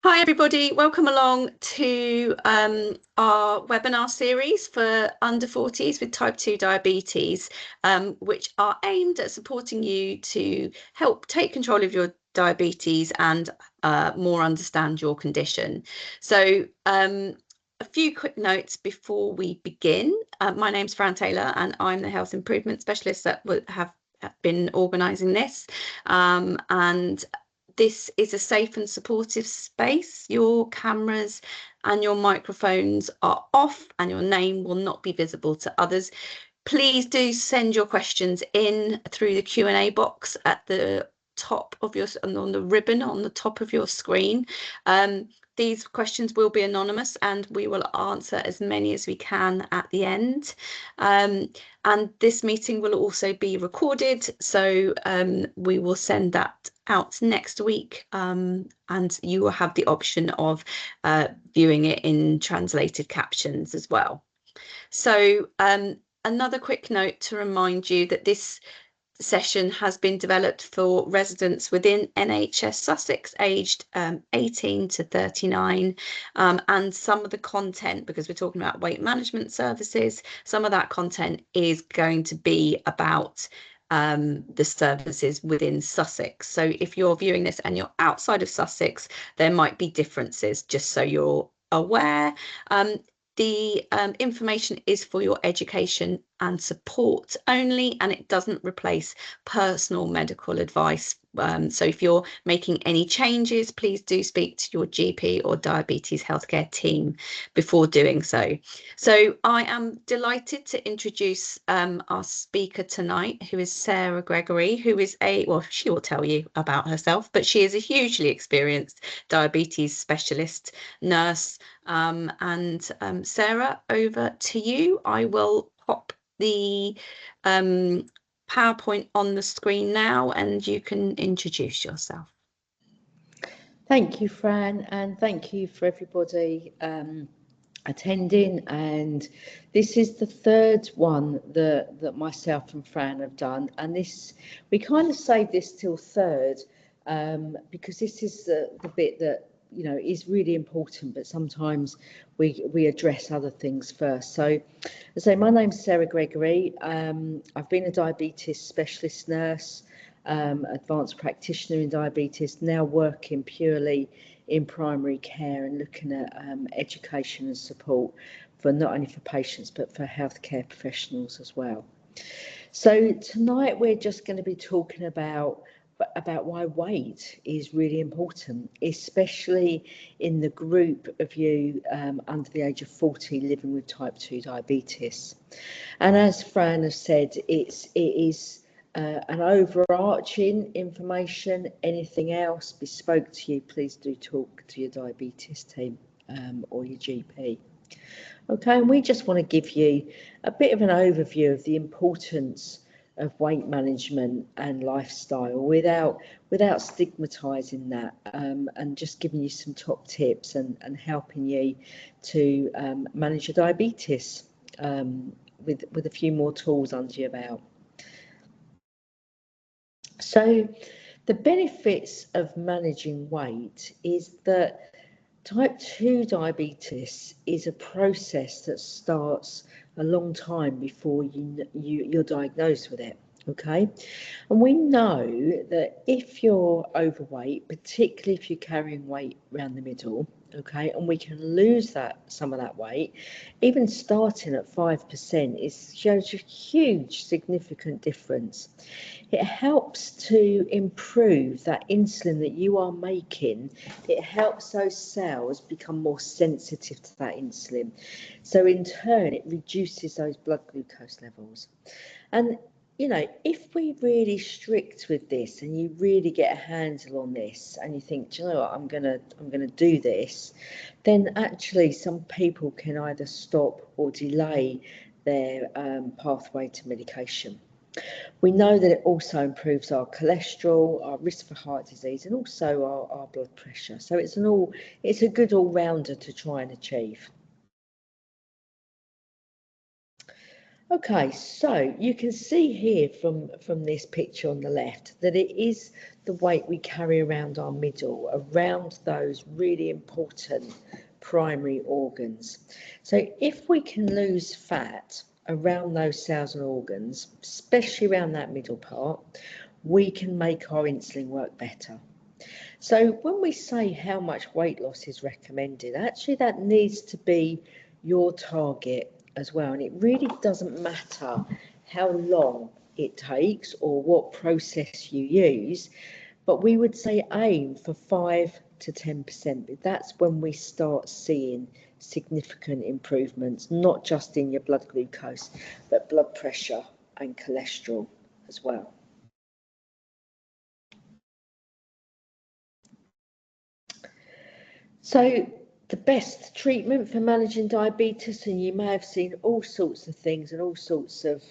Hi everybody, welcome along to our webinar series for under 40s with type 2 diabetes, which are aimed at supporting you to help take control of your diabetes and more understand your condition. So a few quick notes before we begin. My name's Fran Taylor and I'm the health improvement specialist that have been organising this, and this is a safe and supportive space. Your cameras and your microphones are off and your name will not be visible to others. Please do send your questions in through the Q&A box at the top of your, on the ribbon on the top of your screen. These questions will be anonymous and we will answer as many as we can at the end. And this meeting will also be recorded, so we will send that out next week, and you will have the option of viewing it in translated captions as well. So another quick note to remind you that this session has been developed for residents within NHS Sussex aged 18 to 39, and some of the content, because we're talking about weight management services, some of that content is going to be about the services within Sussex. So if you're viewing this and you're outside of Sussex, there might be differences, just so you're aware. The information is for your education and support only, and it doesn't replace personal medical advice. So if you're making any changes, please do speak to your GP or diabetes healthcare team before doing so. So I am delighted to introduce our speaker tonight, who is Sarah Gregory, who is well, she will tell you about herself, but she is a hugely experienced diabetes specialist nurse. Sarah, over to you. I will pop the PowerPoint on the screen now and you can introduce yourself. Thank you, Fran, and thank you for everybody attending. And this is the third one that myself and Fran have done, and this, we kind of saved this till third because this is the bit that, you know, is really important, but sometimes we address other things first. So as I say, my name's Sarah Gregory. I've been a diabetes specialist nurse, advanced practitioner in diabetes, now working purely in primary care and looking at education and support for not only for patients but for healthcare professionals as well. So tonight we're just going to be talking about why weight is really important, especially in the group of you under the age of 40 living with type 2 diabetes. And as Fran has said, it is an overarching information. Anything else bespoke to you, please do talk to your diabetes team or your GP. Okay, and we just want to give you a bit of an overview of the importance of weight management and lifestyle without stigmatizing that, and just giving you some top tips and helping you to manage your diabetes with a few more tools under your belt. So the benefits of managing weight is that type 2 diabetes is a process that starts a long time before you're diagnosed with it, okay? And we know that if you're overweight, particularly if you're carrying weight around the middle, okay, and we can lose some of that weight, even starting at 5% shows a huge significant difference. It helps to improve that insulin that you are making. It helps those cells become more sensitive to that insulin. So in turn, it reduces those blood glucose levels. And you know, if we're really strict with this and you really get a handle on this and you think, do you know what, I'm gonna do this, then actually some people can either stop or delay their pathway to medication. We know that it also improves our cholesterol, our risk for heart disease, and also our blood pressure. So it's a good all-rounder to try and achieve. Okay, so you can see here from this picture on the left that it is the weight we carry around our middle, around those really important primary organs. So if we can lose fat around those cells and organs, especially around that middle part, we can make our insulin work better. So when we say how much weight loss is recommended, actually that needs to be your target as well. And it really doesn't matter how long it takes or what process you use, but we would say aim for 5 to 10%. That's when we start seeing significant improvements, not just in your blood glucose, but blood pressure and cholesterol as well. So the best treatment for managing diabetes, and you may have seen all sorts of things and all sorts of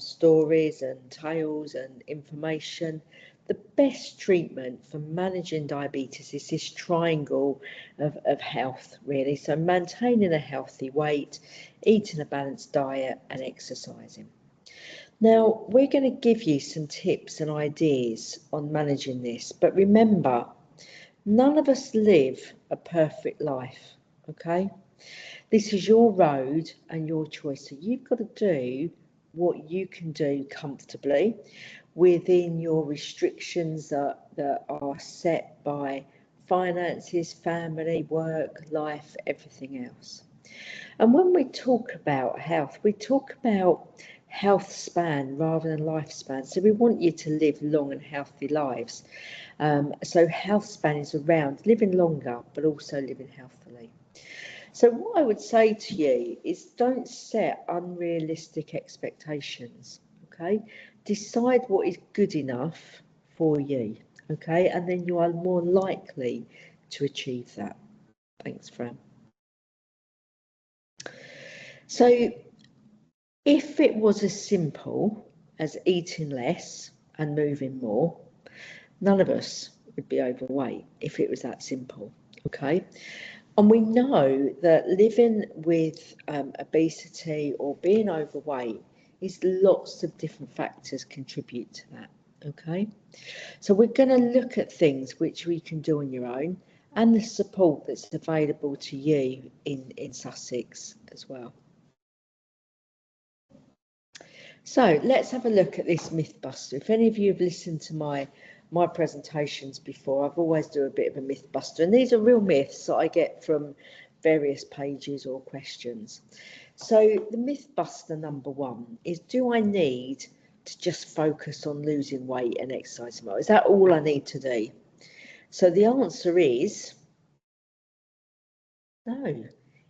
stories and tales and information. The best treatment for managing diabetes is this triangle of health, really. So maintaining a healthy weight, eating a balanced diet and exercising. Now, we're going to give you some tips and ideas on managing this, but remember, none of us live a perfect life, okay? This is your road and your choice. So you've got to do what you can do comfortably within your restrictions that are set by finances, family, work, life, everything else. And when we talk about health, we talk about health span rather than lifespan. So we want you to live long and healthy lives. So health span is around living longer, but also living healthily. So what I would say to you is don't set unrealistic expectations, okay? Decide what is good enough for you, okay? And then you are more likely to achieve that. Thanks, Fran. So if it was as simple as eating less and moving more, none of us would be overweight if it was that simple, okay? And we know that living with obesity or being overweight is lots of different factors contribute to that, okay? So we're going to look at things which we can do on your own and the support that's available to you in Sussex as well. So let's have a look at this Mythbuster. If any of you have listened to my presentations before, I've always do a bit of a Mythbuster, and these are real myths that I get from various pages or questions. So the Mythbuster number 1 is, do I need to just focus on losing weight and exercising more? Is that all I need to do? So the answer is no.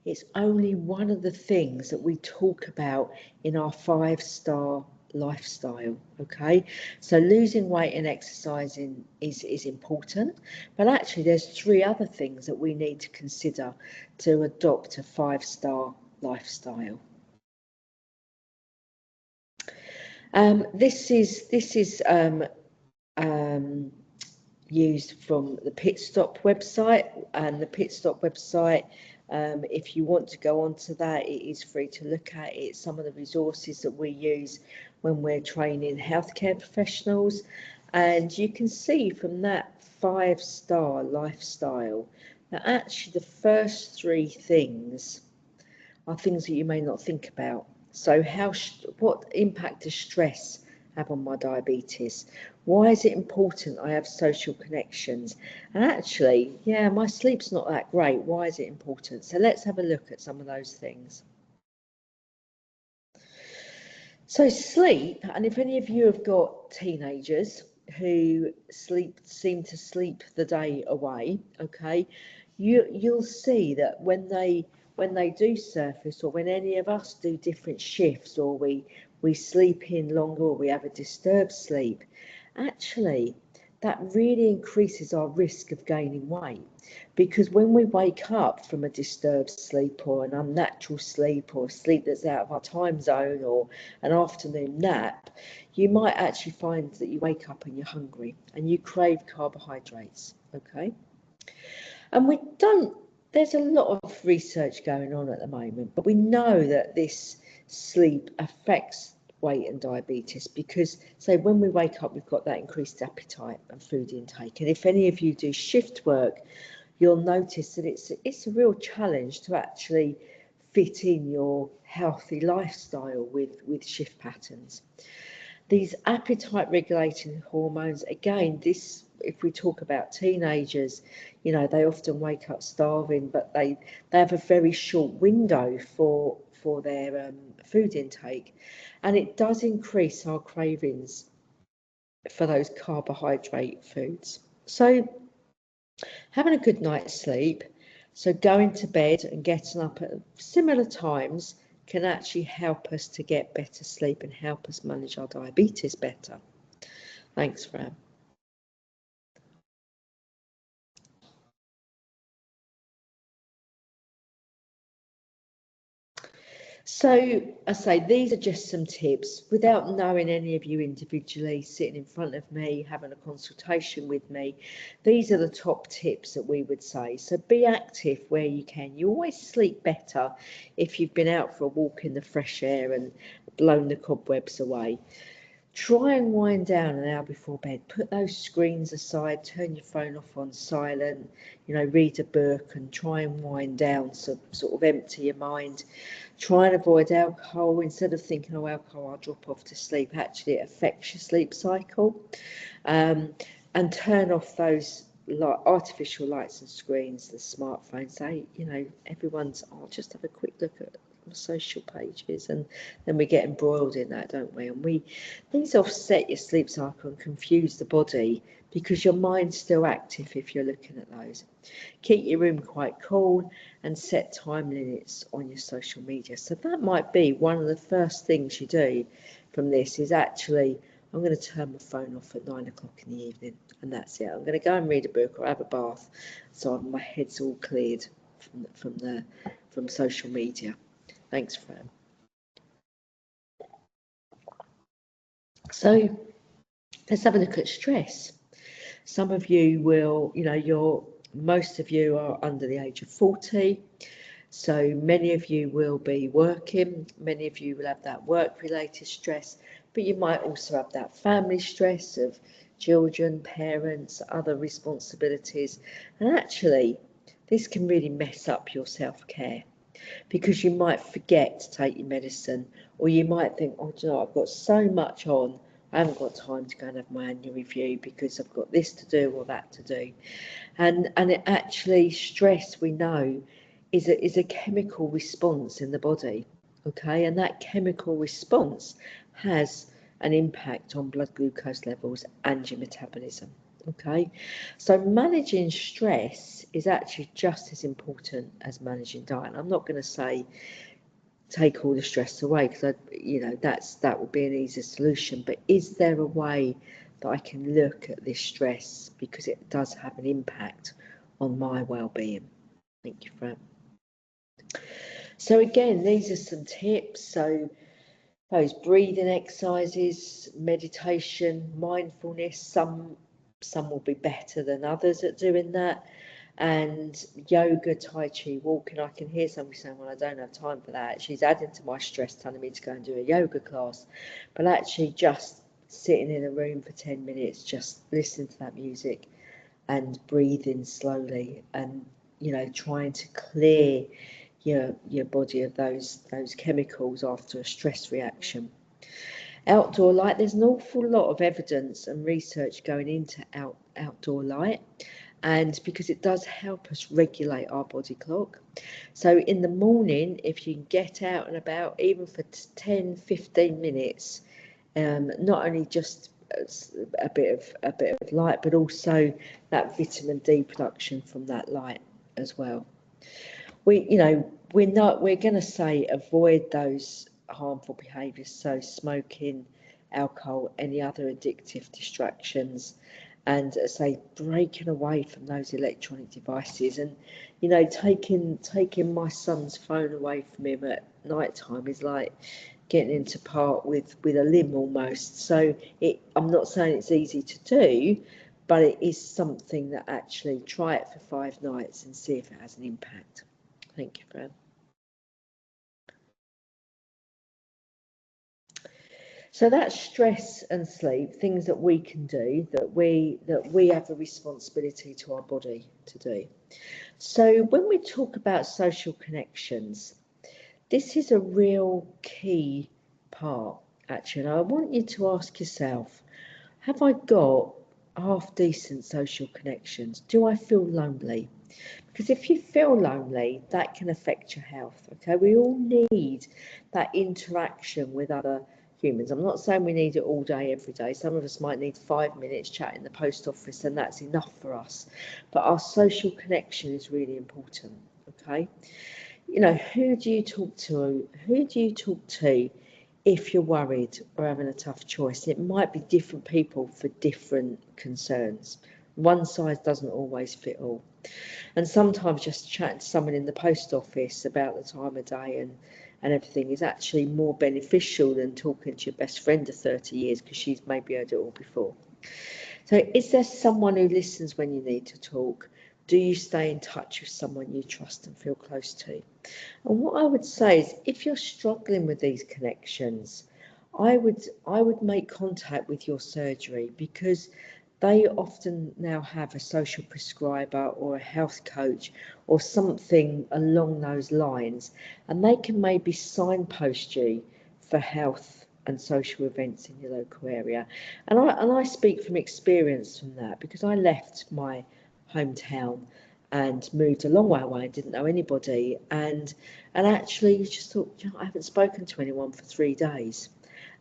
It's only one of the things that we talk about in our 5-star lifestyle, okay? So losing weight and exercising is important, but actually there's 3 other things that we need to consider to adopt a 5-star lifestyle. This is used from the Pit Stop website, and the Pit Stop website, if you want to go onto that, it is free to look at. It's some of the resources that we use when we're training healthcare professionals, and you can see from that 5-star lifestyle that actually the first 3 things are things that you may not think about. So what impact does stress have on my diabetes? Why is it important I have social connections? And actually, yeah, my sleep's not that great. Why is it important? So let's have a look at some of those things. So sleep, and if any of you have got teenagers who seem to sleep the day away, okay, you'll see that when they do surface, or when any of us do different shifts, or we sleep in longer, or we have a disturbed sleep, actually that really increases our risk of gaining weight, because when we wake up from a disturbed sleep, or an unnatural sleep, or sleep that's out of our time zone, or an afternoon nap, you might actually find that you wake up and you're hungry and you crave carbohydrates, okay? And there's a lot of research going on at the moment, but we know that this sleep affects weight and diabetes, because say when we wake up we've got that increased appetite and food intake, and if any of you do shift work, you'll notice that it's a real challenge to actually fit in your healthy lifestyle with shift patterns. These appetite regulating hormones, again, this, if we talk about teenagers, you know, they often wake up starving, but they have a very short window for their food intake, and it does increase our cravings for those carbohydrate foods. So having a good night's sleep, so going to bed and getting up at similar times, can actually help us to get better sleep and help us manage our diabetes better. Thanks, Fran. So I say these are just some tips without knowing any of you individually, sitting in front of me, having a consultation with me. These are the top tips that we would say. So be active where you can. You always sleep better if you've been out for a walk in the fresh air and blown the cobwebs away. Try and wind down an hour before bed. Put those screens aside, turn your phone off on silent, you know, read a book and try and wind down, so sort of empty your mind. Try and avoid alcohol. Instead of thinking, oh, alcohol, I'll drop off to sleep, actually it affects your sleep cycle. And turn off those artificial lights and screens, the smartphones. They, you know, everyone's, oh, just have a quick look at social pages, and then we get embroiled in that, don't we? And these offset your sleep cycle and confuse the body, because your mind's still active if you're looking at those. Keep your room quite cool and set time limits on your social media. So that might be one of the first things you do from this, is actually, I'm going to turn my phone off at 9 o'clock in the evening, and that's it. I'm going to go and read a book or have a bath, so my head's all cleared from social media. Thanks, Fran. So let's have a look at stress. Some of you will, you know, most of you are under the age of 40. So many of you will be working, many of you will have that work-related stress, but you might also have that family stress of children, parents, other responsibilities. And actually, this can really mess up your self-care, because you might forget to take your medicine, or you might think, oh, do you know, I've got so much on, I haven't got time to go and have my annual review because I've got this to do or that to do. And it actually, stress, we know, is a chemical response in the body, okay? And that chemical response has an impact on blood glucose levels and your metabolism, okay? So managing stress is actually just as important as managing diet. I'm not going to say take all the stress away, because you know, that would be an easy solution, but is there a way that I can look at this stress, because it does have an impact on my well-being? Thank you, Fran. So again, these are some tips. So those breathing exercises, meditation, mindfulness, some will be better than others at doing that. And yoga, tai chi, walking. I can hear somebody saying, well, I don't have time for that. She's adding to my stress, telling me to go and do a yoga class. But actually just sitting in a room for 10 minutes, just listening to that music and breathing slowly, and, you know, trying to clear your body of those chemicals after a stress reaction. Outdoor light, there's an awful lot of evidence and research going into outdoor light, and because it does help us regulate our body clock. So in the morning, if you can get out and about, even for 10-15 minutes, not only just a bit of light, but also that vitamin D production from that light as well. We're going to say avoid those harmful behaviours, so smoking, alcohol, any other addictive distractions, and say breaking away from those electronic devices. And, you know, taking my son's phone away from him at night time is like getting him to part with a limb almost. So I'm not saying it's easy to do, but it is something that actually, try it for 5 nights and see if it has an impact. Thank you, Fran. So that's stress and sleep, things that we can do, that we have a responsibility to our body to do. So when we talk about social connections, this is a real key part, actually. And I want you to ask yourself, have I got half decent social connections? Do I feel lonely? Because if you feel lonely, that can affect your health, okay? We all need that interaction with other humans. I'm not saying we need it all day, every day. Some of us might need 5 minutes chat in the post office, and that's enough for us. But our social connection is really important, okay? You know, who do you talk to? Who do you talk to if you're worried or having a tough choice? It might be different people for different concerns. One size doesn't always fit all. And sometimes just chatting to someone in the post office about the time of day and everything is actually more beneficial than talking to your best friend of 30 years because she's maybe heard it all before. So is there someone who listens when you need to talk? Do you stay in touch with someone you trust and feel close to? And what I would say is, if you're struggling with these connections, I would make contact with your surgery, because they often now have a social prescriber or a health coach or something along those lines, and they can maybe signpost you for health and social events in your local area. And I speak from experience from that, because I left my hometown and moved a long way away, didn't know anybody, and actually just thought, you know, I haven't spoken to anyone for 3 days.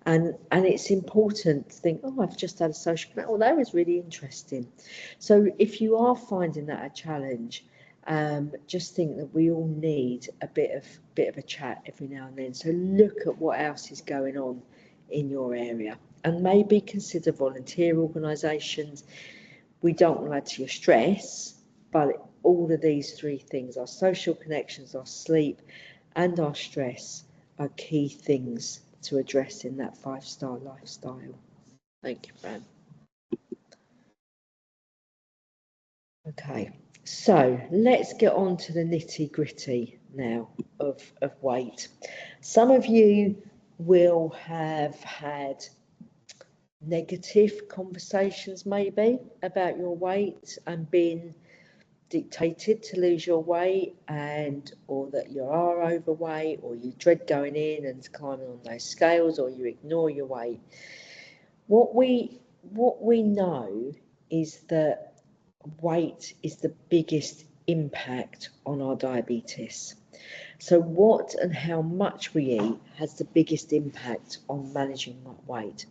And it's important to think, oh, I've just had a social connect. Oh, that was really interesting. So if you are finding that a challenge, just think that we all need a bit of a chat every now and then. So look at what else is going on in your area, and maybe consider volunteer organisations. We don't want to add to your stress, but all of these 3 things, our social connections, our sleep, and our stress, are key things to address in that 5-star lifestyle. Thank you, Fran. Okay, so let's get on to the nitty-gritty now of weight. Some of you will have had negative conversations maybe about your weight and been dictated to lose your weight, and or that you are overweight, or you dread going in and climbing on those scales, or you ignore your weight. What we know is that weight is the biggest impact on our diabetes. So what and how much we eat has the biggest impact on managing weight.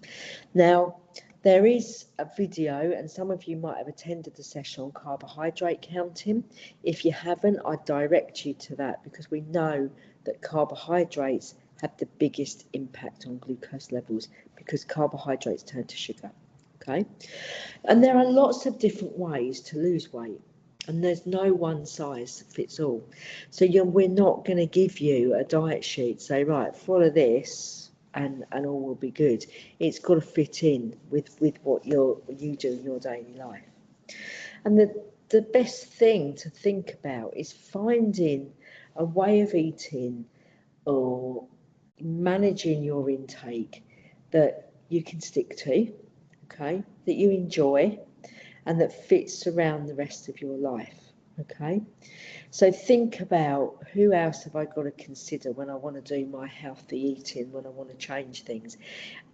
Now, there is a video, and some of you might have attended the session on carbohydrate counting. If you haven't, I direct you to that, because we know that carbohydrates have the biggest impact on glucose levels, because carbohydrates turn to sugar, okay? And there are lots of different ways to lose weight, and there's no one size fits all. So we're not going to give you a diet sheet, say, right, follow this and all will be good. It's got to fit in with what you do in your daily life. And the best thing to think about is finding a way of eating or managing your intake that you can stick to, okay, that you enjoy, and that fits around the rest of your life, okay? So think about, who else have I got to consider when I want to do my healthy eating, when I want to change things?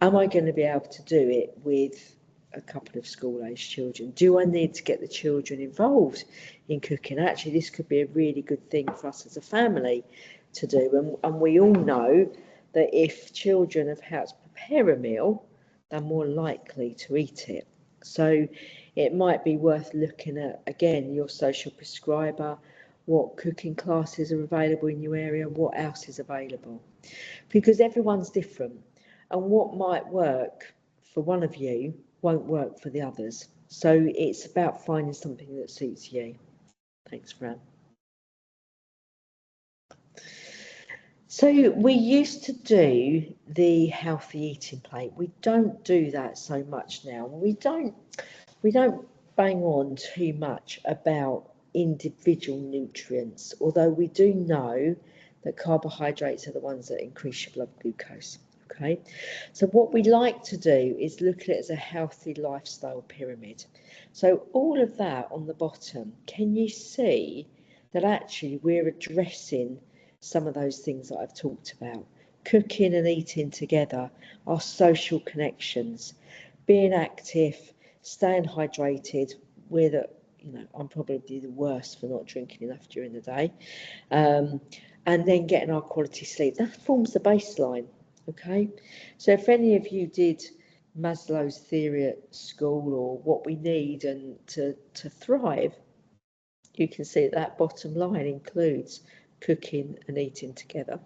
Am I going to be able to do it with a couple of school-aged children? Do I need to get the children involved in cooking? Actually, this could be a really good thing for us as a family to do. And we all know that if children have helped prepare a meal, they're more likely to eat it. So it might be worth looking at, again, your social prescriber, what cooking classes are available in your area, what else is available, because everyone's different, and what might work for one of you won't work for the others. So it's about finding something that suits you. Thanks, Fran. So we used to do the healthy eating plate. We don't do that so much now. We don't bang on too much about individual nutrients, although we do know that carbohydrates are the ones that increase your blood glucose. Okay, so what we like to do is look at it as a healthy lifestyle pyramid. So all of that on the bottom, can you see that actually we're addressing some of those things that I've talked about? Cooking and eating together, our social connections, being active, staying hydrated. We're the, you know, I'm probably the worst for not drinking enough during the day, and then getting our quality sleep. That forms the baseline. Okay, so if any of you did Maslow's theory at school, or what we need and to thrive, you can see that bottom line includes cooking and eating together.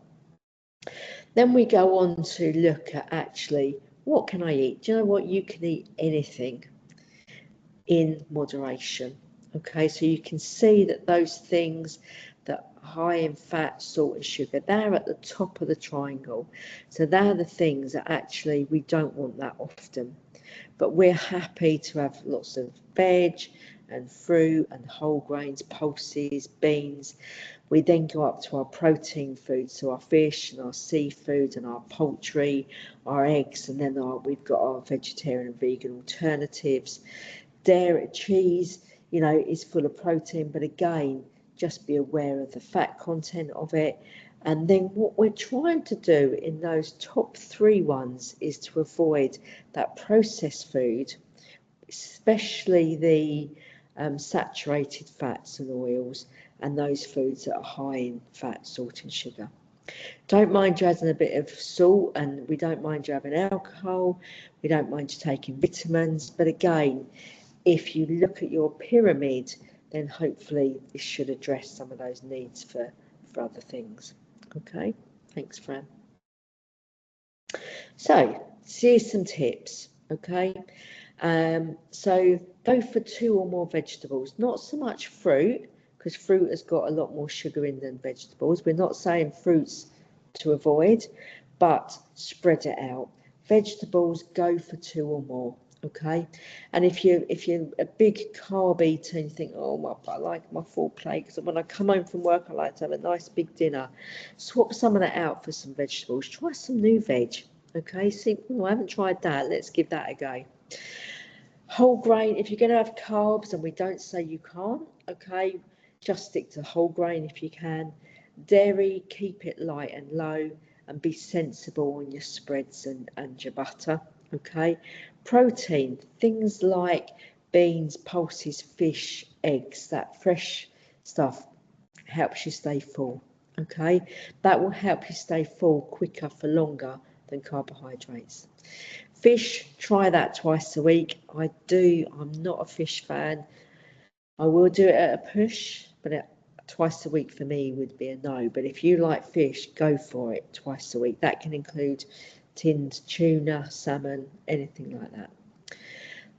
Then we go on to look at actually, what can I eat? Do you know what? You can eat anything in moderation. Okay, so you can see that those things that are high in fat, salt and sugar, they're at the top of the triangle. So they're the things that actually we don't want that often. But we're happy to have lots of veg and fruit and whole grains, pulses, beans. We then go up to our protein foods, so our fish and our seafood and our poultry, our eggs, and then we've got our vegetarian and vegan alternatives. Dairy, cheese, you know, is full of protein, but again, just be aware of the fat content of it. And then what we're trying to do in those top 3 ones is to avoid that processed food, especially the saturated fats and oils, and those foods that are high in fat, salt and sugar. Don't mind you adding a bit of salt, and we don't mind you having alcohol, we don't mind you taking vitamins, but again, if you look at your pyramid, then hopefully this should address some of those needs for other things. Okay, thanks, Fran. So here's some tips. Okay, so go for 2 or more vegetables, not so much fruit, because fruit has got a lot more sugar in than vegetables. We're not saying fruits to avoid, but spread it out. Vegetables, go for 2 or more. Okay, and if you're a big carb eater and you think, oh, I like my full plate, because when I come home from work I like to have a nice big dinner, swap some of that out for some vegetables. Try some new veg. Okay, see, I haven't tried that, let's give that a go. Whole grain, if you're going to have carbs, and we don't say you can't, okay, just stick to whole grain if you can. Dairy, keep it light and low, and be sensible on your spreads and your butter. Okay, protein, things like beans, pulses, fish, eggs, that fresh stuff helps you stay full. Okay, that will help you stay full quicker for longer than carbohydrates. Fish, try that twice a week. I'm not a fish fan. I will do it at a push, but twice a week for me would be a no. But if you like fish, go for it twice a week. That can include tinned tuna, salmon, anything like that.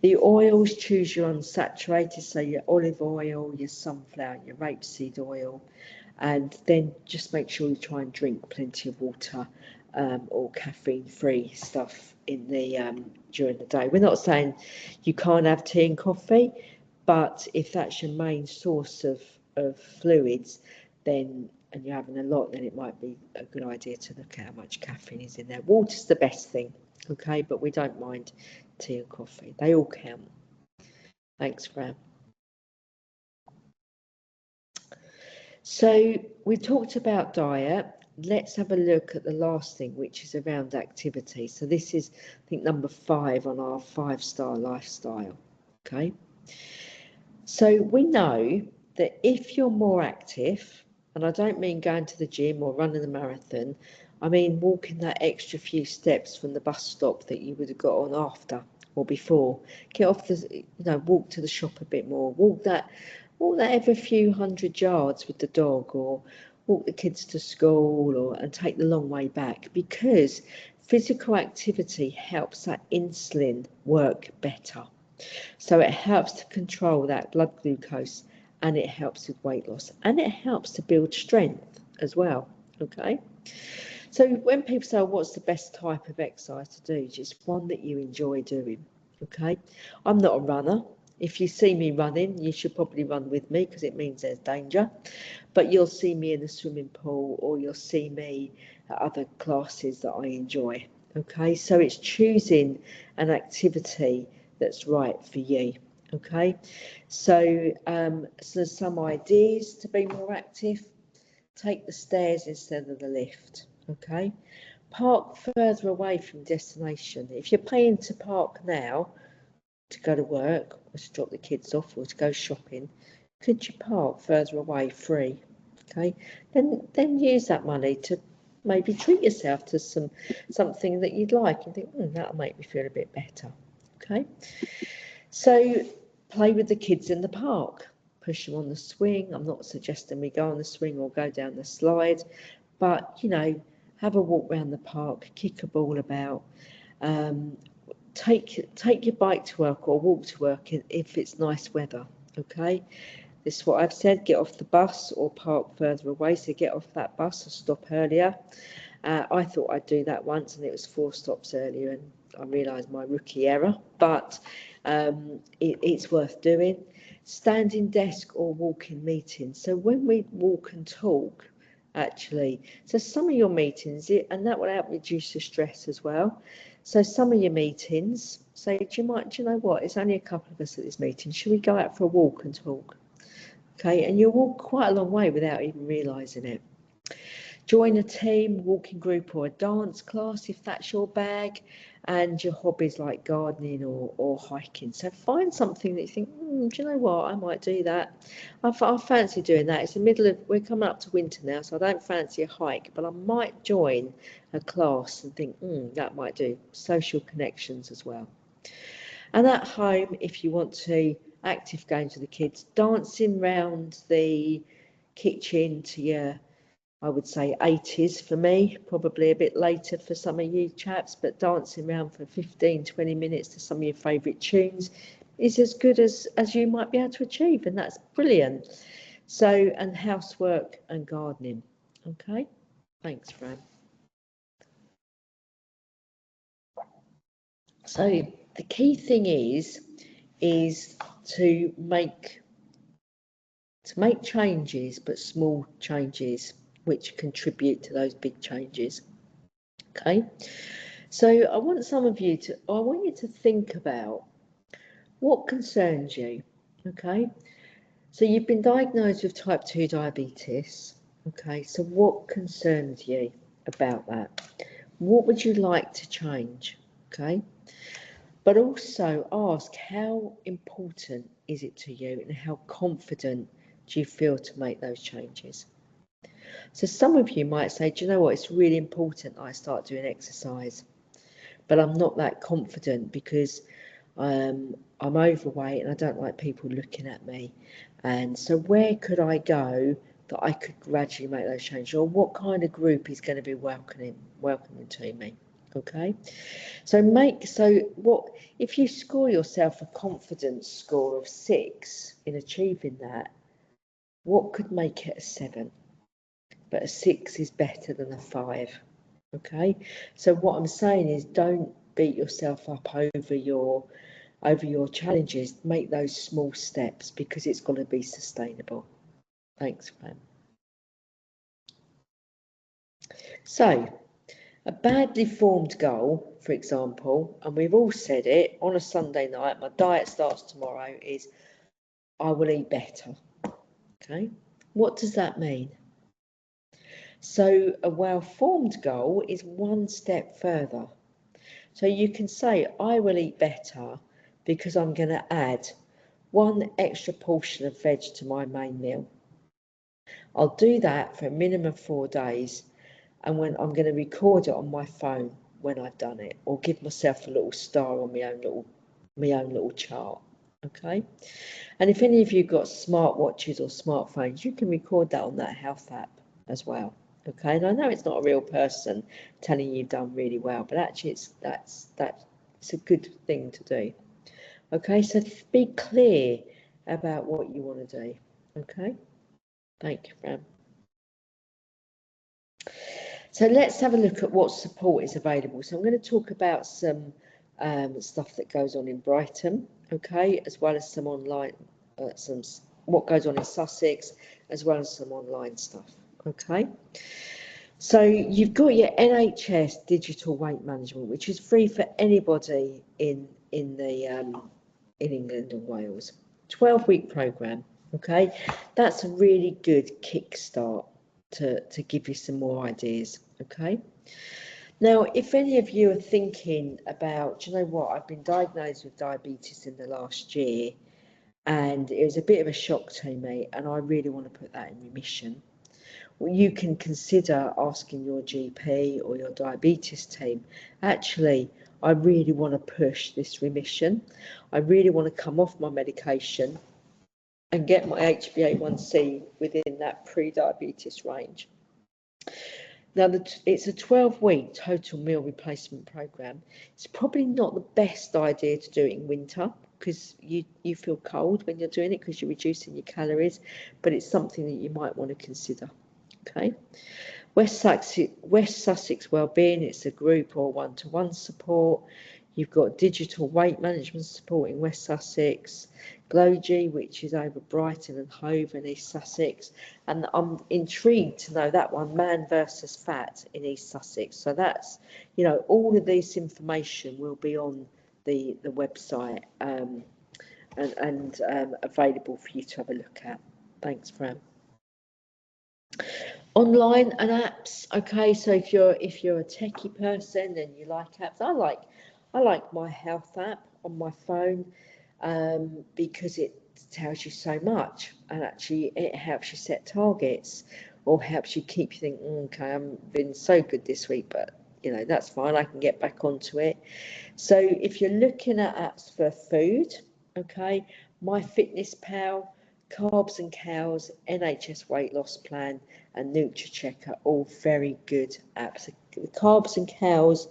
The oils, choose your unsaturated, so your olive oil, your sunflower, your rapeseed oil, and then just make sure you try and drink plenty of water, or caffeine-free stuff in the during the day. We're not saying you can't have tea and coffee, but if that's your main source of fluids, then, and you're having a lot, then it might be a good idea to look at how much caffeine is in there. Water's the best thing, okay, but we don't mind tea and coffee. They all count. Thanks, Fran. So we talked about diet. Let's have a look at the last thing, which is around activity. So this is, I think, number 5 on our 5-star lifestyle. Okay. So we know that if you're more active, and I don't mean going to the gym or running a marathon, I mean walking that extra few steps from the bus stop that you would have got on after or before. Get off the, walk to the shop a bit more. Walk that every few hundred yards with the dog, or walk the kids to school, and take the long way back, because physical activity helps that insulin work better. So it helps to control that blood glucose, and it helps with weight loss, and it helps to build strength as well. Okay. So when people say, what's the best type of exercise to do? Just one that you enjoy doing. Okay. I'm not a runner. If you see me running, you should probably run with me, because it means there's danger. But you'll see me in the swimming pool, or you'll see me at other classes that I enjoy. Okay, so it's choosing an activity that's right for you. Okay, so some ideas to be more active: take the stairs instead of the lift. Okay, park further away from destination. If you're paying to park now to go to work or to drop the kids off or to go shopping, could you park further away free? Okay, then use that money to maybe treat yourself to something that you'd like and think, that'll make me feel a bit better. Okay, so play with the kids in the park, push them on the swing. I'm not suggesting we go on the swing or go down the slide, but have a walk around the park, kick a ball about, take your bike to work or walk to work if it's nice weather. Okay, this is what I've said: get off the bus or park further away. So get off that bus or stop earlier. I thought I'd do that once and it was 4 stops earlier, and I realised my rookie error, but it's worth doing. Standing desk or walking meetings. So when we walk and talk, actually, so some of your meetings, and that will help reduce the stress as well. So some of your meetings, say, do you know what, it's only a couple of us at this meeting, should we go out for a walk and talk? Okay, and you'll walk quite a long way without even realising it. Join a team, walking group or a dance class if that's your bag, and your hobbies like gardening or hiking. So find something that you think, do you know what, I might do that. I fancy doing that. It's the middle of, we're coming up to winter now, so I don't fancy a hike, but I might join a class and think, that might do. Social connections as well. And at home, if you want to, active games with the kids, dancing round the kitchen to your, I would say 80s for me, probably a bit later for some of you chaps, but dancing around for 15-20 minutes to some of your favourite tunes is as good as you might be able to achieve, and that's brilliant. So, and housework and gardening. Okay, thanks, Fran. So the key thing is to make changes, but small changes which contribute to those big changes. Okay, so I want you to think about what concerns you. Okay, so you've been diagnosed with type 2 diabetes. Okay, so what concerns you about that? What would you like to change? Okay, but also ask, how important is it to you and how confident do you feel to make those changes? So some of you might say, do you know what, it's really important I start doing exercise, but I'm not that confident because I'm overweight and I don't like people looking at me. And so where could I go that I could gradually make those changes? Or what kind of group is going to be welcoming to me? Okay, so what if you score yourself a confidence score of 6 in achieving that, what could make it a 7? But a 6 is better than a 5. Okay, so what I'm saying is, don't beat yourself up over your challenges. Make those small steps because it's got to be sustainable. Thanks, Fran. So a badly formed goal, for example, and we've all said it on a Sunday night, my diet starts tomorrow, is I will eat better. Okay, what does that mean? So a well-formed goal is one step further. So you can say, I will eat better because I'm going to add 1 extra portion of veg to my main meal. I'll do that for a minimum of 4 days, and when I'm going to record it on my phone when I've done it, or give myself a little star on my own little chart. Okay, and if any of you got smartwatches or smartphones, you can record that on that health app as well. Okay, and I know it's not a real person telling you you've done really well, but actually it's a good thing to do. Okay, so be clear about what you want to do. Okay, thank you, Fran. So let's have a look at what support is available. So I'm going to talk about some stuff that goes on in Brighton, okay, as well as some online, what goes on in Sussex, as well as some online stuff, okay. So you've got your NHS digital weight management, which is free for anybody in England and Wales. 12-week program. Okay, that's a really good kickstart to give you some more ideas. Okay. Now, if any of you are thinking about, do you know what, I've been diagnosed with diabetes in the last year, and it was a bit of a shock to me, and I really want to put that in remission. Well, you can consider asking your GP or your diabetes team, actually, I really want to push this remission. I really want to come off my medication and get my HbA1c within that pre-diabetes range. Now, it's a 12-week total meal replacement program. It's probably not the best idea to do it in winter because you feel cold when you're doing it because you're reducing your calories, but it's something that you might want to consider. Okay. West Sussex Wellbeing, it's a group or one-to-one support. You've got digital weight management support in West Sussex, Glowgy, which is over Brighton and Hove in East Sussex, and I'm intrigued to know that one, Man versus Fat in East Sussex. So that's, you know, all of this information will be on the website and available for you to have a look at. Thanks, Fran. Online and apps. Okay, so if you're a techie person and you like apps, I like my health app on my phone because it tells you so much, and actually it helps you set targets or helps you keep you thinking, okay, I've been so good this week, but you know, that's fine, I can get back onto it. So if you're looking at apps for food, okay, MyFitnessPal, Carbs and Cows, NHS Weight Loss Plan, and NutriCheck are all very good apps. The Carbs and Cows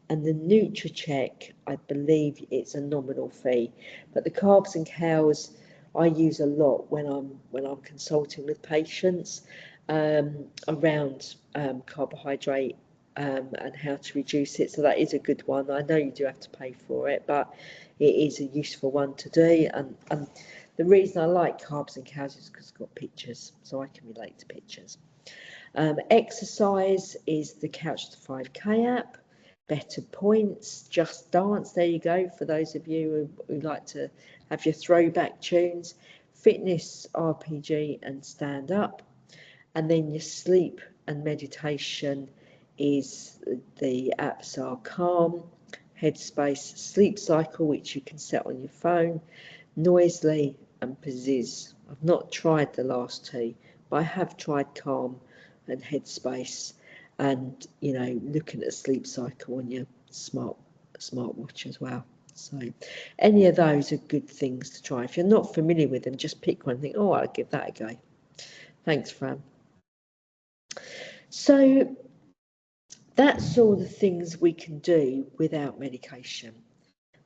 and the NutriCheck, I believe it's a nominal fee, but the Carbs and Cows I use a lot when I'm consulting with patients around carbohydrate and how to reduce it. So that is a good one. I know you do have to pay for it, but it is a useful one to do. And the reason I like Carbs and Cows is because it's got pictures, so I can relate to pictures. Exercise is the Couch to 5K app. Better Points, Just Dance, there you go, for those of you who like to have your throwback tunes. Fitness, RPG and Stand Up. And then your sleep and meditation is the apps are Calm, Headspace, Sleep Cycle, which you can set on your phone, Noisely and Pazizz. I've not tried the last two, but I have tried Calm and Headspace, and you know, looking at a sleep cycle on your smartwatch as well. So any of those are good things to try. If you're not familiar with them, just pick one and think, oh, I'll give that a go. Thanks, Fran. So that's all the things we can do without medication.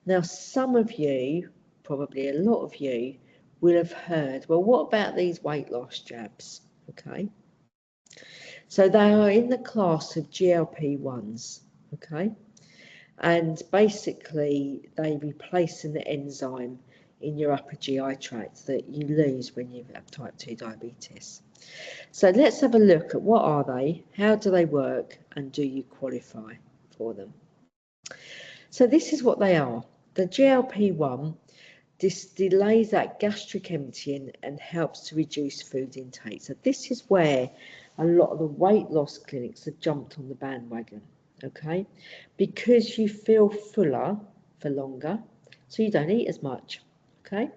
Now, some of you, probably a lot of you, will have heard, well, what about these weight loss jabs? Okay. So they are in the class of GLP-1s, okay? And basically they replace the enzyme in your upper GI tract that you lose when you have type 2 diabetes. So let's have a look at what are they, how do they work, and do you qualify for them? So this is what they are. The GLP-1 delays that gastric emptying and helps to reduce food intake. So this is where a lot of the weight loss clinics have jumped on the bandwagon, okay? Because you feel fuller for longer, so you don't eat as much, okay?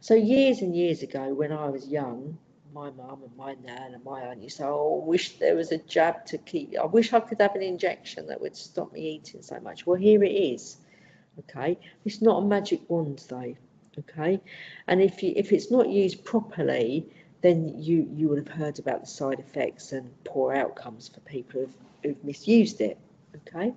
So years and years ago, when I was young, my mum and my nan and my aunt used to say, oh, I wish there was a jab to keep, I wish I could have an injection that would stop me eating so much. Well, here it is, okay? It's not a magic wand though, okay? And if it's not used properly, then you would have heard about the side effects and poor outcomes for people who've misused it, okay?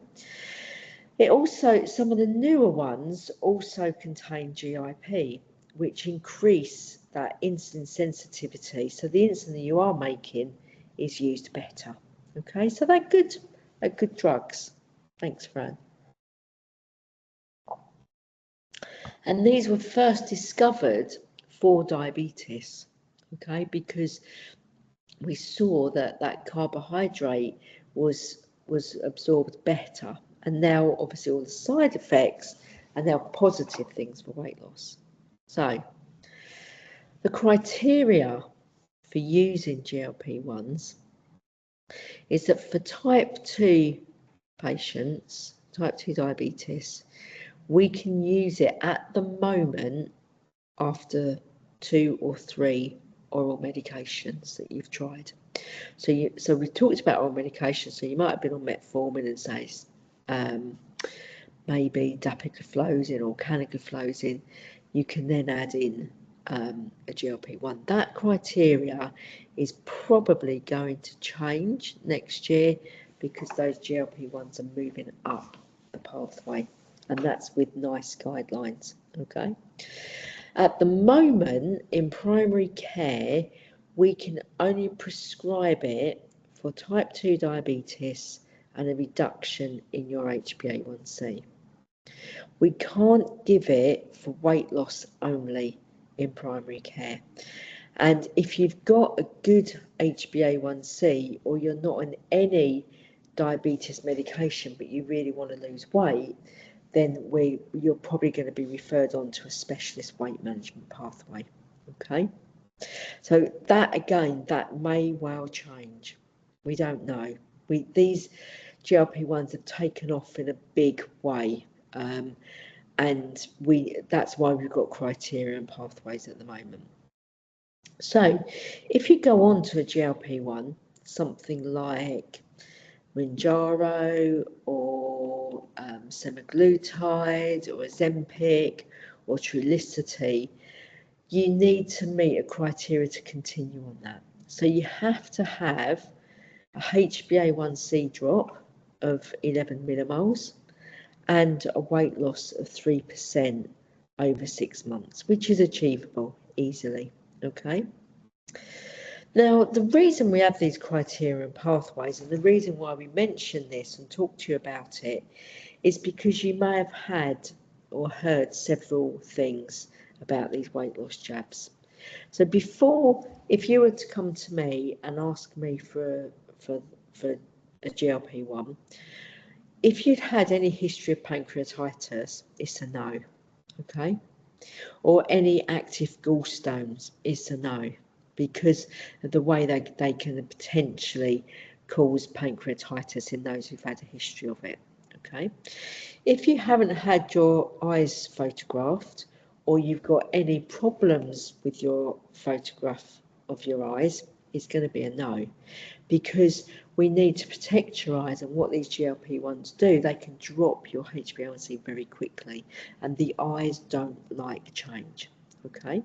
It also, some of the newer ones also contain GIP, which increase that insulin sensitivity. So the insulin that you are making is used better. Okay, so they're good drugs. Thanks, Fran. And these were first discovered for diabetes, okay, because we saw that that carbohydrate was absorbed better. And now obviously all the side effects are now positive things for weight loss. So the criteria for using GLP-1s is that for type 2 patients, type 2 diabetes, we can use it at the moment after 2 or 3 oral medications that you've tried. So we talked about oral medications, so you might have been on metformin and say maybe dapagliflozin or canagliflozin. You can then add in a GLP-1. That criteria is probably going to change next year because those GLP-1s are moving up the pathway, and that's with NICE guidelines, okay? At the moment, in primary care, we can only prescribe it for type 2 diabetes and a reduction in your HbA1c. We can't give it for weight loss only in primary care. And if you've got a good HbA1c or you're not on any diabetes medication but you really want to lose weight, then you're probably going to be referred on to a specialist weight management pathway, okay? So that, again, that may well change. We don't know. These GLP-1s have taken off in a big way, and that's why we've got criteria and pathways at the moment. So if you go on to a GLP-1, something like Mounjaro or semaglutide or Ozempic or Trulicity, you need to meet a criteria to continue on that. So you have to have a HbA1c drop of 11 millimoles and a weight loss of 3% over 6 months, which is achievable easily, okay? Now, the reason we have these criteria and pathways, and the reason why we mention this and talk to you about it, is because you may have had or heard several things about these weight loss jabs. So before, if you were to come to me and ask me for a GLP-1, if you'd had any history of pancreatitis, it's a no, okay? Or any active gallstones, it's a no, because of the way they can potentially cause pancreatitis in those who've had a history of it, okay? If you haven't had your eyes photographed or you've got any problems with your photograph of your eyes, it's going to be a no, because we need to protect your eyes, and what these GLP-1s do, they can drop your HbA1c very quickly, and the eyes don't like change, okay?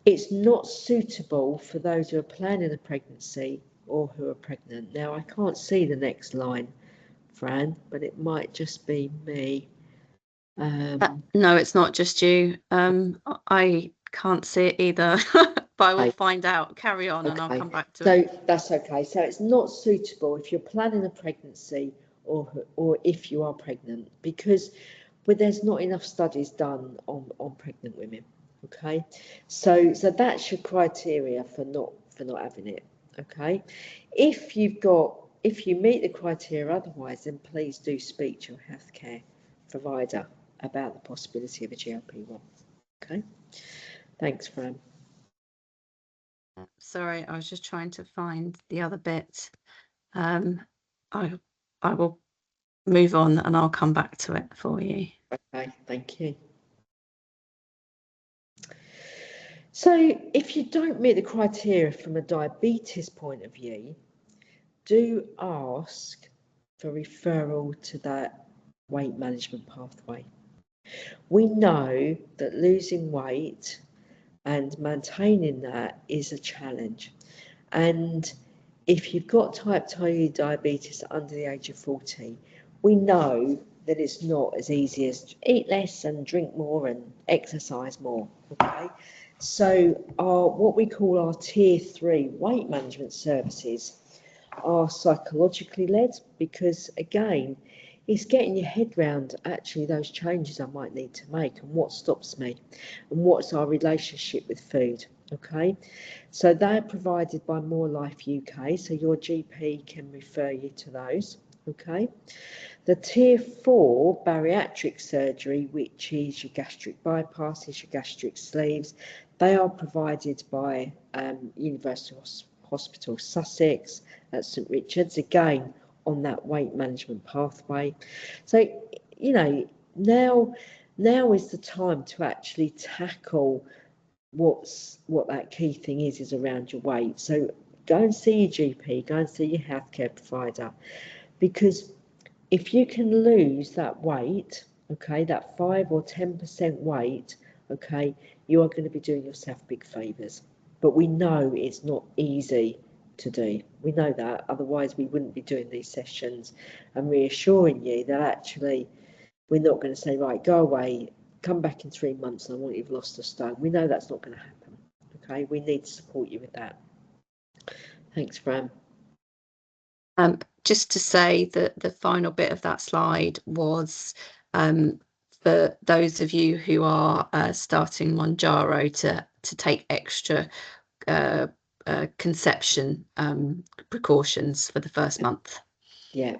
It's not suitable for those who are planning a pregnancy or who are pregnant. Now, I can't see the next line, Fran, but it might just be me. No, it's not just you. I can't see it either, but I will find out. Carry on, and I'll come back to it. So that's okay. So it's not suitable if you're planning a pregnancy or if you are pregnant, because there's not enough studies done on pregnant women. Okay, so that's your criteria for not having it. Okay, if you meet the criteria otherwise, then please do speak to your healthcare provider about the possibility of a GLP-1. Okay, thanks, Fran. Sorry, I was just trying to find the other bit. I will move on and I'll come back to it for you. Okay, thank you. So if you don't meet the criteria from a diabetes point of view, do ask for referral to that weight management pathway. We know that losing weight and maintaining that is a challenge. And if you've got type 2 diabetes under the age of 40, we know that it's not as easy as eat less and drink more and exercise more, okay? So what we call our tier 3 weight management services are psychologically led, because again, it's getting your head round actually those changes I might need to make and what stops me and what's our relationship with food. Okay, so they're provided by More Life UK, so your GP can refer you to those. Okay, the tier 4 bariatric surgery, which is your gastric bypasses, your gastric sleeves, they are provided by University Hospital Sussex at St Richard's, again on that weight management pathway. So, you know, now is the time to actually tackle what that key thing is around your weight. So go and see your GP, go and see your healthcare provider, because if you can lose that weight, okay, that 5 or 10% weight, okay, you are going to be doing yourself big favours. But we know it's not easy to do. We know that, otherwise we wouldn't be doing these sessions and reassuring you that actually we're not going to say, right, go away, come back in 3 months and I want you've lost a stone. We know that's not going to happen. Okay, we need to support you with that. Thanks, Fran. Just to say that the final bit of that slide was for those of you who are starting Mounjaro to take extra conception precautions for the first month. Yeah.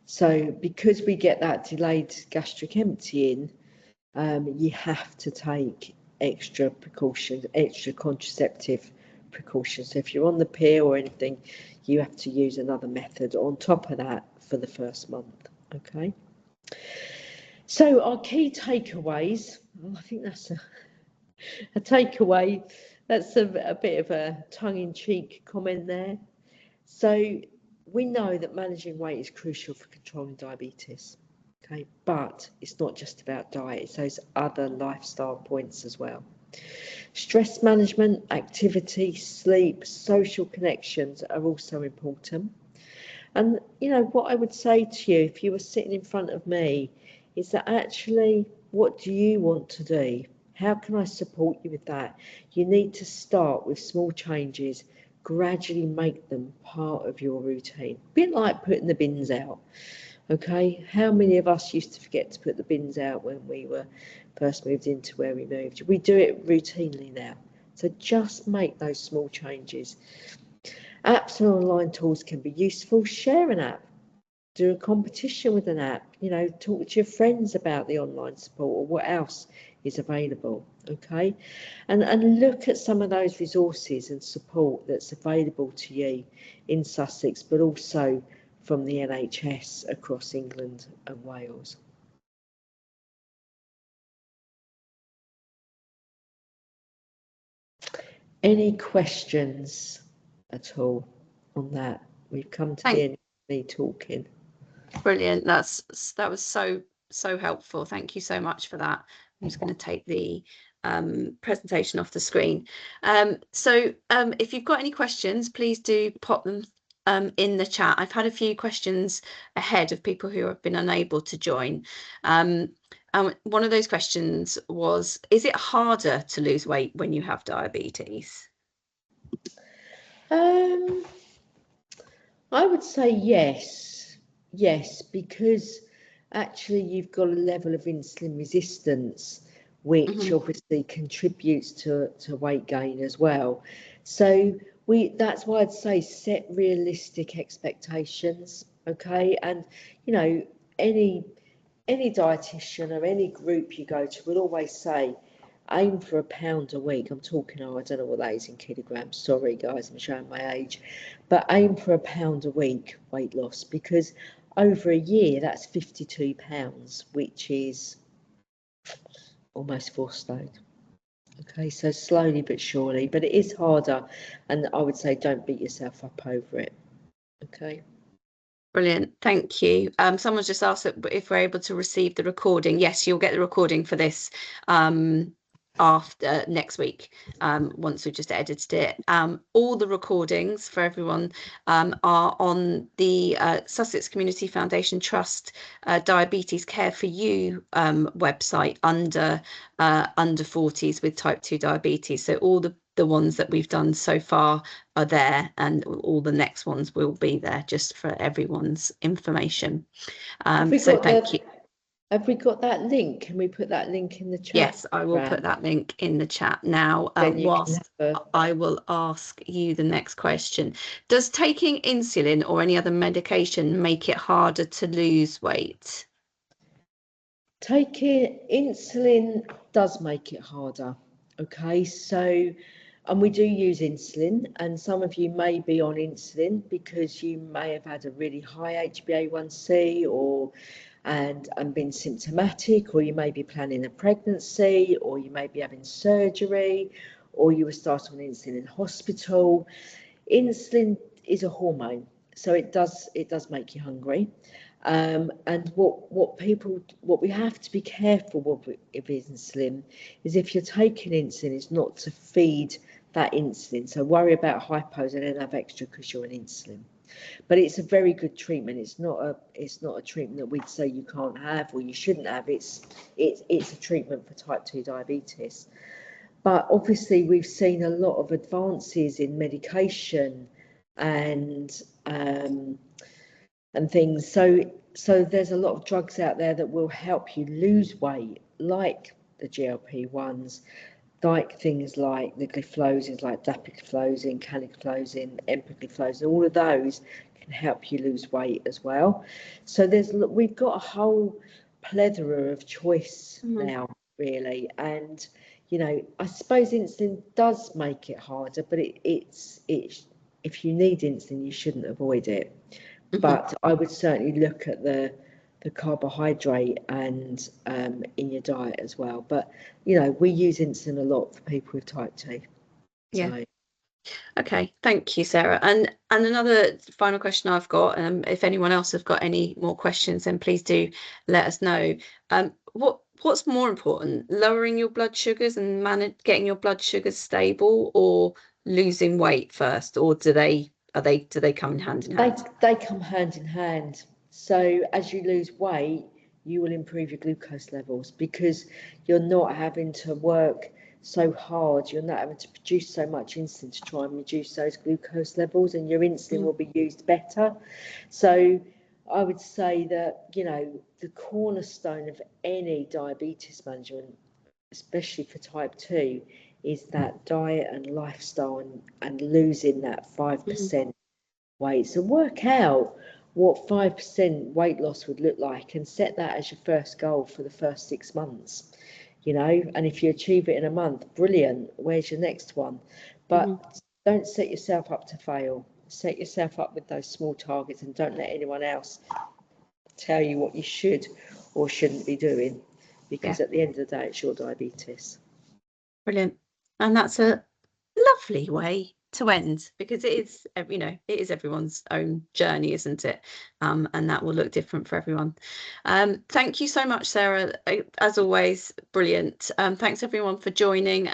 So because we get that delayed gastric emptying, you have to take extra precautions, extra contraceptive precautions. So if you're on the pill or anything, you have to use another method on top of that for the first month. Okay. So our key takeaways, I think that's a takeaway. That's a bit of a tongue-in-cheek comment there. So we know that managing weight is crucial for controlling diabetes. Okay, but it's not just about diet, it's those other lifestyle points as well. Stress management, activity, sleep, social connections are also important. And you know what I would say to you if you were sitting in front of me is that actually, what do you want to do? How can I support you with that? You need to start with small changes, gradually make them part of your routine. A bit like putting the bins out. Okay, how many of us used to forget to put the bins out when we were first moved into where we moved? We do it routinely now. So just make those small changes. Apps and online tools can be useful. Share an app. Do a competition with an app. You know, talk to your friends about the online support or what else is available. Okay, and look at some of those resources and support that's available to you in Sussex, but also from the NHS across England and Wales. Any questions at all on that? We've come to the end of me talking. Brilliant. That was so helpful. Thank you so much for that. I'm just going to take the presentation off the screen. So if you've got any questions, please do pop them in the chat. I've had a few questions ahead of people who have been unable to join. One of those questions was, is it harder to lose weight when you have diabetes? I would say yes, because actually you've got a level of insulin resistance, which obviously contributes to weight gain as well. So that's why I'd say set realistic expectations, okay? And you know, any dietitian or any group you go to will always say, aim for £1 a week. I'm talking, I don't know what that is in kilograms. Sorry, guys, I'm showing my age. But aim for £1 a week weight loss, because over a year, that's £52, which is almost 4 stone. Okay, so slowly but surely, but it is harder. And I would say don't beat yourself up over it. Okay. Brilliant, thank you. Someone's just asked if we're able to receive the recording. Yes, you'll get the recording for this after next week, once we've just edited it. All the recordings for everyone are on the Sussex Community Foundation Trust Diabetes Care for You website under 40s with type 2 diabetes. So all the ones that we've done so far are there, and all the next ones will be there, just for everyone's information. So thank you. Have we got that link? Can we put that link in the chat? Yes, I will Fran? put that link in the chat now. Then you can Whilst have I will ask you the next question. Does taking insulin or any other medication make it harder to lose weight? Taking insulin does make it harder. Okay, so, and we do use insulin, and some of you may be on insulin because you may have had a really high HbA1c and been symptomatic, or you may be planning a pregnancy, or you may be having surgery, or you were started on insulin in hospital. Insulin is a hormone, so it does make you hungry. And what we have to be careful with insulin is if you're taking insulin, is not to feed that insulin. So worry about hypos and then have extra because you're on insulin. But it's a very good treatment. It's not a treatment that we'd say you can't have or you shouldn't have. It's a treatment for type 2 diabetes. But obviously we've seen a lot of advances in medication and things. So there's a lot of drugs out there that will help you lose weight, like the GLP-1s, like things like the gliflozins, like dapagliflozin, canagliflozin, empagliflozin. All of those can help you lose weight as well. So we've got a whole plethora of choice now, really. And you know, I suppose insulin does make it harder, but it's if you need insulin, you shouldn't avoid it. But I would certainly look at the carbohydrate and in your diet as well. But you know, we use insulin a lot for people with type 2. Yeah. So. Okay, thank you, Sarah. And another final question I've got, if anyone else has got any more questions, then please do let us know. What's more important, lowering your blood sugars and getting your blood sugars stable, or losing weight first, or do they come in hand in hand? They come hand in hand. So as you lose weight, you will improve your glucose levels because you're not having to work so hard, you're not having to produce so much insulin to try and reduce those glucose levels, and your insulin will be used better. So I would say that, you know, the cornerstone of any diabetes management, especially for type 2, is that diet and lifestyle and losing that 5% weight. So work out what 5% weight loss would look like and set that as your first goal for the first 6 months. You know, and if you achieve it in a month, brilliant. Where's your next one? But don't set yourself up to fail. Set yourself up with those small targets and don't let anyone else tell you what you should or shouldn't be doing, because at the end of the day, it's your diabetes. Brilliant. And that's a lovely way to end, because it is, you know, it is everyone's own journey, isn't it? And that will look different for everyone. Thank you so much, Sarah. As always, brilliant. Thanks everyone for joining.